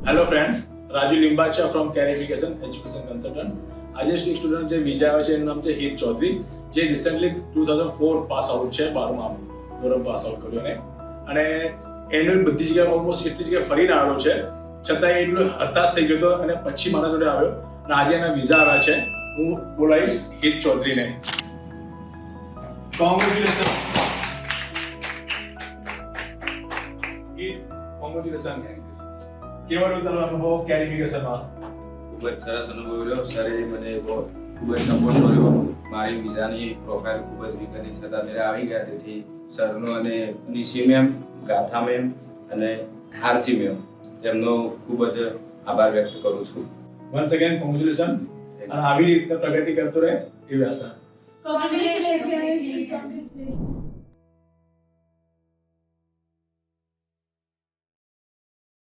Hello friends, Raju Limbacha from કેરિફિકેશન education consultant. આજે એક સ્ટુડન્ટ જે વિજય આવે છે એનું નામ છે હિત ચૌધરી, જે રિસેન્ટલી 2004 પાસ આઉટ છે, 12મા ધોરણ પાસ આઉટ કર્યું અને એનું બધી જગ્યાએ ઓલમોસ્ટ એટલી જગ્યાએ ફરીને આવ્યો છે, છતાં એટલો હતાશ થઈ ગયો હતો અને પછી મારા જોડે આવ્યો અને આજે એના વિઝા આવ્યા છે. હું બોલાવીશ હિત ચૌધરીને. કોંગ્રેચ્યુલેશન હિત, કોંગ્રેચ્યુલેશન. કેવો રહ્યો તારો અનુભવ કેરિફિકેશનમાં? ખૂબ જ સરસ અનુભવ રહ્યો. સરે મને ખૂબ જ સપોર્ટ કર્યો. મારી વિઝાની પ્રોફાઇલ ખૂબ જ વિગતની છતાં મેળા આવી ગયા, તેથી સરનો અને નિશી મેમ, ગાથા મેમ અને આરતી મેમ એમનો ખૂબ જ આભાર વ્યક્ત કરું છું. વન્સ અગેન કોંગ્રેચ્યુલેશન અને આવી રીતે પ્રગતિ કરતો રહે એવી આશા. Congratulations.